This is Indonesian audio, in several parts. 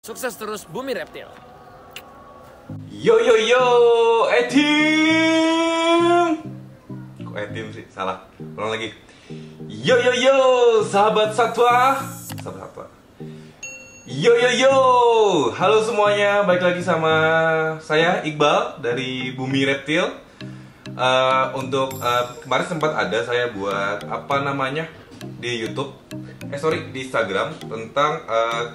Sukses terus Bumi Reptil. Yo yo yo, Etim. Kok Etim sih? Salah. Ulang lagi. Yo yo yo, sahabat satwa. Sahabat satwa. Yo yo yo, halo semuanya, balik lagi sama saya Iqbal dari Bumi Reptil. Kemarin sempat ada saya buat di YouTube, di Instagram tentang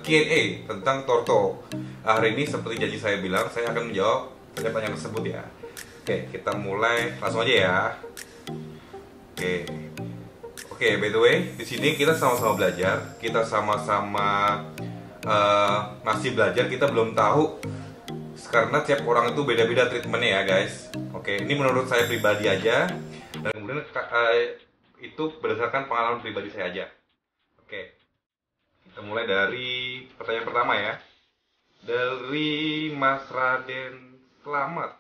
Q&A tentang Torto. Hari ini seperti janji saya bilang, saya akan menjawab pertanyaan tersebut ya. Oke, kita mulai langsung aja ya. Oke, by the way, di sini kita sama-sama belajar, kita sama-sama masih belajar, kita belum tahu karena tiap orang itu beda-beda treatmentnya ya guys. Oke, ini menurut saya pribadi aja, dan kemudian itu berdasarkan pengalaman pribadi saya aja. Oke, kita mulai dari pertanyaan pertama ya. Dari Mas Raden Selamat.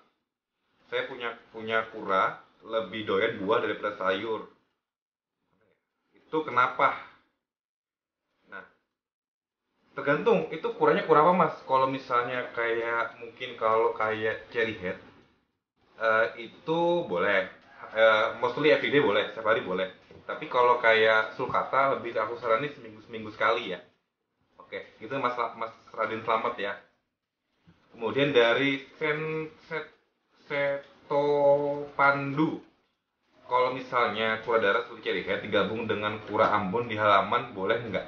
Saya punya kura lebih doyan buah daripada sayur. Itu kenapa? Nah, tergantung itu kuranya kura apa mas. Kalau misalnya kalau kayak cherry head, itu boleh. Mostly everyday boleh, setiap hari boleh. Tapi kalau kayak sulcata lebih aku saranin seminggu sekali ya. Oke, itu Mas Raden Selamat ya. Kemudian dari Seto Pandu. Kalau misalnya kura darah seperti cherry head digabung dengan kura Ambon di halaman boleh nggak?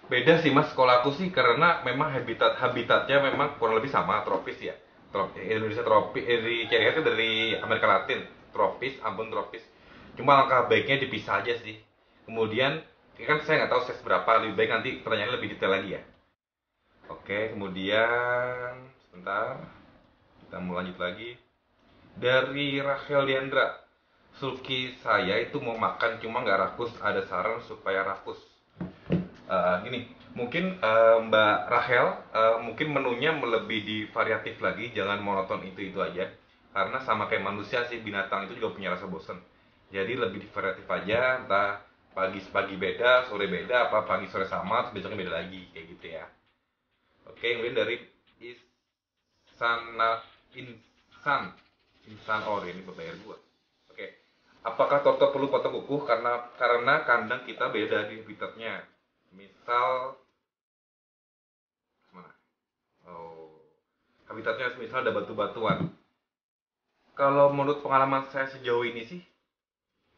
Beda sih mas, kalau aku sih karena memang habitatnya memang kurang lebih sama, tropis ya. Indonesia tropis, di cherry head dari Amerika Latin, tropis, Ambon tropis. Cuma langkah baiknya dipisah aja sih. Kemudian kan saya nggak tahu size berapa, lebih baik nanti pertanyaannya lebih detail lagi ya. Oke, kemudian sebentar, kita mau lanjut lagi. Dari Rachel Diandra, Sulki saya itu mau makan cuma nggak rakus, ada saran supaya rakus. Gini, mungkin Mbak Rachel, mungkin menunya lebih divariatif lagi, jangan monoton itu aja. Karena sama kayak manusia sih, binatang itu juga punya rasa bosan. Jadi lebih divariatif aja, entah pagi beda, sore beda, apa pagi sore sama, terus besoknya beda lagi, kayak gitu ya. Oke, kemudian dari Insan ini berbayar gua. Oke, apakah Torto perlu potong kuku karena kandang kita beda di habitatnya? Misal mana? Habitatnya misal ada batu-batuan. Kalau menurut pengalaman saya sejauh ini sih,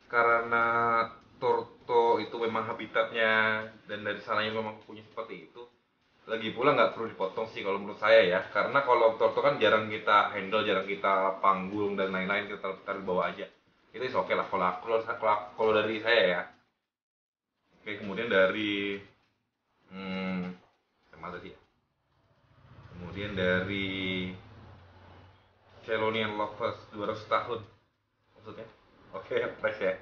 karena Torto itu memang habitatnya dan dari sananya memang kukunya seperti itu. Lagi pula nggak perlu dipotong sih kalau menurut saya ya, karena kalau Torto kan jarang kita handle, jarang kita panggul dan lain-lain, kita taruh bawah aja. Itu oke lah kalau dari saya ya. Oke, kemudian dari mana tadi ya? Kemudian dari Celonian Lovers 200 tahun maksudnya. Oke, fresh ya.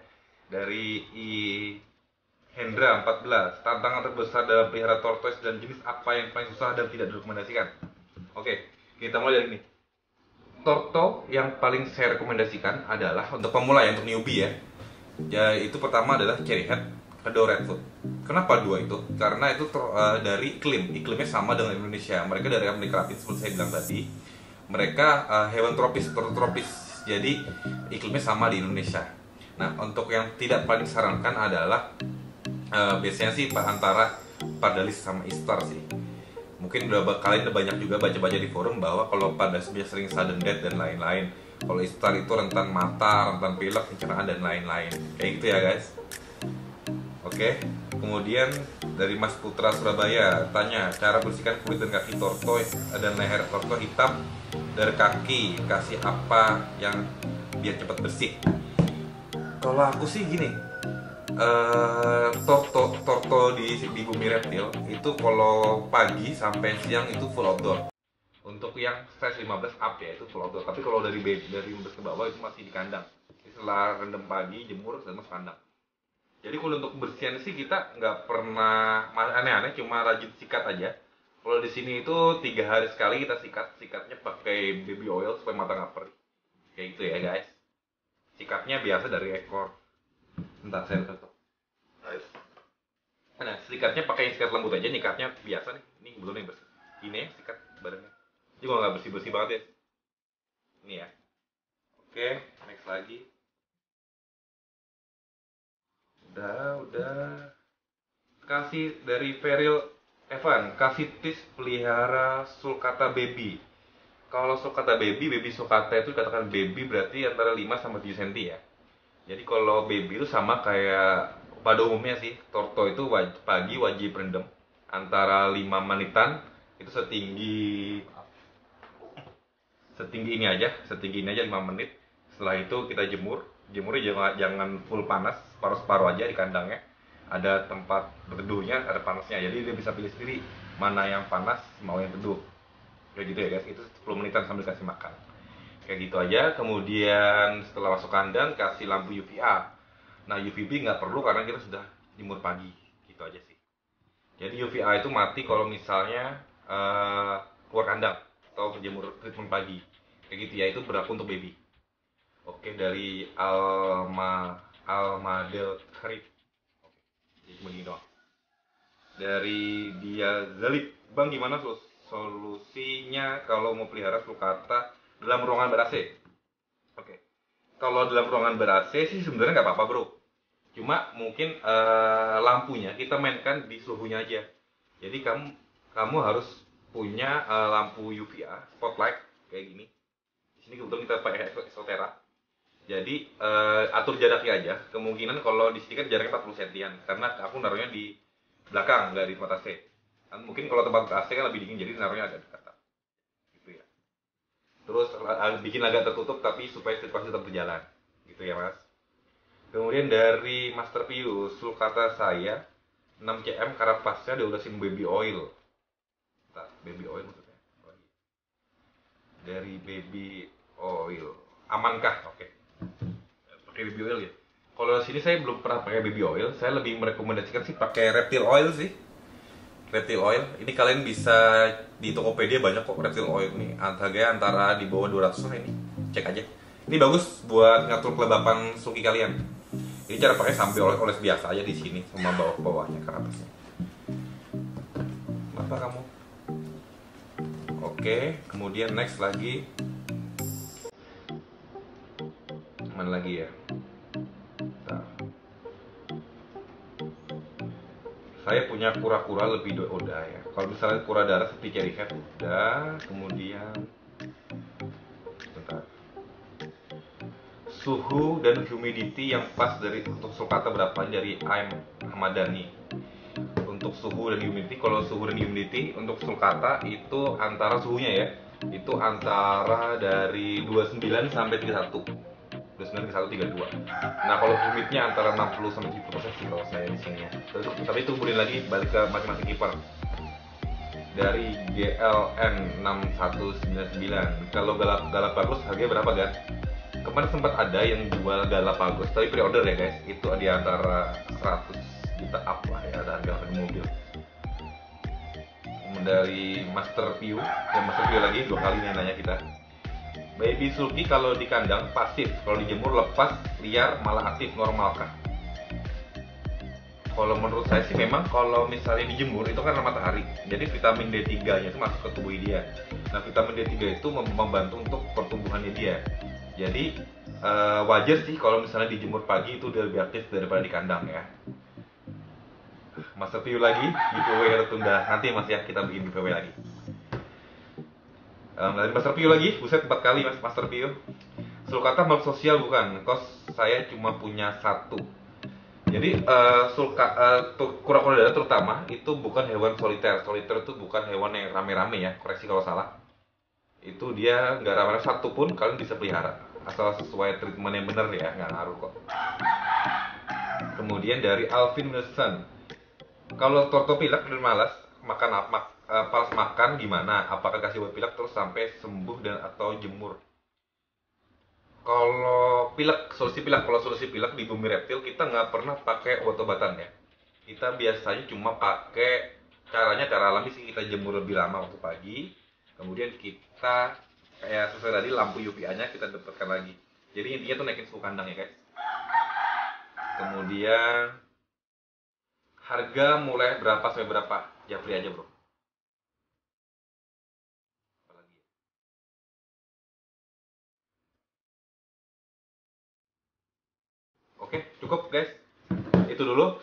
Dari Hendra 14, tantangan terbesar dalam pelihara tortoise dan jenis apa yang paling susah dan tidak direkomendasikan? Oke, kita mulai dari ini. Torto yang paling saya rekomendasikan adalah untuk pemula ya, untuk newbie ya. Itu pertama adalah cherry head, kedua redfoot. Kenapa dua itu? Karena itu dari iklimnya sama dengan Indonesia. Mereka dari Amerika Latin seperti saya bilang tadi. Mereka hewan tropis, tropis. Jadi iklimnya sama di Indonesia. Nah, untuk yang tidak paling sarankan adalah biasanya sih antara Pardalis sama Istar sih. Mungkin kalian udah banyak juga baca-baca di forum bahwa kalau Pardalis biasanya sering sudden death dan lain-lain. Kalau Istar itu rentan mata, rentan pilek, pencernaan dan lain-lain. Kayak gitu ya guys. Oke, kemudian dari Mas Putra Surabaya tanya cara bersihkan kulit dan kaki torto dan leher torto hitam dari kaki, kasih apa yang biar cepat bersih? Kalau aku sih gini, torto di Bumi Reptil itu kalau pagi sampai siang itu full outdoor. Untuk yang size 15 up ya itu full outdoor. Tapi kalau dari 15 ke bawah itu masih di kandang. Setelah rendam pagi, jemur dan masuk kandang. Jadi kalau untuk bersihan sih kita nggak pernah aneh-aneh, cuma rajin sikat aja. Kalau di sini itu 3 hari sekali kita sikatnya pakai baby oil supaya mata nggak perih. Kayak gitu ya guys. Sikatnya biasa dari ekor. Bentar saya tutup. Nah, sikatnya pakai sikat lembut aja, nyikatnya biasa nih. Ini belum yang bersih. Ini ya sikat badannya. Jadi kalau nggak bersih-bersih banget ya. Ini ya. Oke, next lagi. Udah. Kasih dari Feril Evan, kasih tips pelihara sulcata baby. Kalau sulcata baby, baby sulcata itu dikatakan baby berarti antara 5 sampai 7 cm ya. Jadi kalau baby itu sama kayak pada umumnya sih, torto itu pagi wajib rendam antara 5 menitan, itu setinggi ini aja 5 menit. Setelah itu kita jemurnya jangan full panas, separuh-separuh aja di kandangnya. Ada tempat berteduhnya, ada panasnya, jadi dia bisa pilih sendiri mana yang panas, mau yang teduh. Kayak gitu ya guys, itu 10 menitan sambil kasih makan. Kayak gitu aja. Kemudian setelah masuk kandang kasih lampu UVA. Nah, UVB nggak perlu karena kita sudah jemur pagi. Gitu aja sih. Jadi UVA itu mati kalau misalnya keluar kandang atau berjemur treatment pagi. Kayak gitu ya, itu berlaku untuk baby. Oke, dari Almadel Karib. Oke, jadi begini doang. Dari dia Zalib, Bang gimana solusinya kalau mau pelihara sulcata dalam ruangan ber-AC? Oke, kalau dalam ruangan ber-AC sih sebenarnya nggak apa-apa bro. Cuma mungkin lampunya kita mainkan di suhunya aja. Jadi kamu harus punya lampu UVA spotlight kayak gini. Di sini kebetulan kita pakai Exotera. Jadi atur jaraknya aja. Kemungkinan kalau di sini kan jaraknya 40 cm karena aku naruhnya di belakang nggak di tempat AC. Mungkin kalau tempat AC kan lebih dingin jadi naruhnya agak dekat. Gitu ya. Terus bikin agak tertutup tapi supaya sirkulasi tetap berjalan. Gitu ya mas. Kemudian dari Master Pius, sulcata saya 6 cm karapasnya diolesin baby oil. Bentar, baby oil maksudnya. Dari baby oil. Amankah? Oke. Pakai baby oil ya. Kalau sini saya belum pernah pakai baby oil, saya lebih merekomendasikan sih pakai reptil oil sih. Reptil oil, ini kalian bisa di Tokopedia banyak kok reptil oil nih. Harganya antara di bawah 200 lah ini. Cek aja. Ini bagus buat ngatur kelembapan sulki kalian. Ini cara pakai sampai oles biasa aja di sini sama bawah-bawahnya kerapasnya. Apa kamu? Oke, kemudian next lagi. Mana lagi ya? Bentar. Saya punya kura-kura lebih udah ya. Kalau misalnya kura darah seperti cherry head udah, kemudian bentar. Suhu dan humidity yang pas dari untuk sulcata berapa dari Aim Ahmadani. Untuk suhu dan humidity, kalau suhu dan humidity untuk sulcata itu antara suhunya ya, itu antara dari 29 sampai 31. 29 ke 132. Nah, kalau humidnya antara 60 sampai 70% sih kalau saya di sini ya. Tapi tungguin lagi balik ke masing-masing keeper. Dari GLN 6199. Kalau Galapagos harganya berapa, Gan? Kemarin sempat ada yang jual Galapagos, tapi pre-order ya guys. Itu di antara 100 juta up lah ya, ada harga mobil. Dari Master View, dan Master View lagi 2 kali nih nanya kita. Baby sulky kalau di kandang pasif, kalau dijemur lepas, liar, malah aktif, normalkah? Kalau menurut saya sih memang kalau misalnya dijemur itu kan matahari, jadi vitamin D3 nya itu masuk ke tubuh dia. Nah, vitamin D3 itu membantu untuk pertumbuhannya dia. Jadi wajar sih kalau misalnya dijemur pagi itu dia lebih aktif daripada di kandang ya. Master View lagi, giveaway tertunda. Nanti mas ya, kita bikin giveaway lagi. Dari Master View lagi, buset 4 kali mas Master View. Sulcata makhluk sosial bukan? Kos saya cuma punya 1. Jadi kura-kura darah terutama itu bukan hewan soliter. Soliter itu bukan hewan yang rame-rame ya. Koreksi kalau salah. Itu dia nggak rame-rame satu pun kalian bisa pelihara. Asal sesuai treatment yang benar ya, nggak ngaruh kok. Kemudian dari Alvin Wilson. Kalau torto pilek dan malas pas makan gimana? Apakah kasih obat pilek terus sampai sembuh dan atau jemur? Kalau solusi pilek di bumi reptil kita nggak pernah pakai obat-obatan ya. Kita biasanya cuma pakai cara alami sih, kita jemur lebih lama waktu pagi. Kemudian kita kayak sesuai tadi lampu UVA-nya kita dapatkan lagi. Jadi intinya tuh naikin suhu kandang ya guys. Kemudian harga mulai berapa sampai berapa? Japri aja bro. Apalagi ya? Oke, cukup guys. Itu dulu.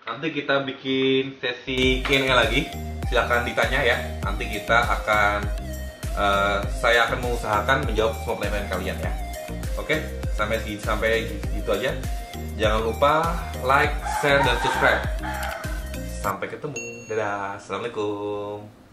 Nanti kita bikin sesi Q&A lagi. Silahkan ditanya ya. Nanti kita akan saya akan mengusahakan menjawab semua pertanyaan kalian ya. Oke, sampai gitu aja. Jangan lupa like, share, dan subscribe. Sampai ketemu. Dadah. Assalamualaikum.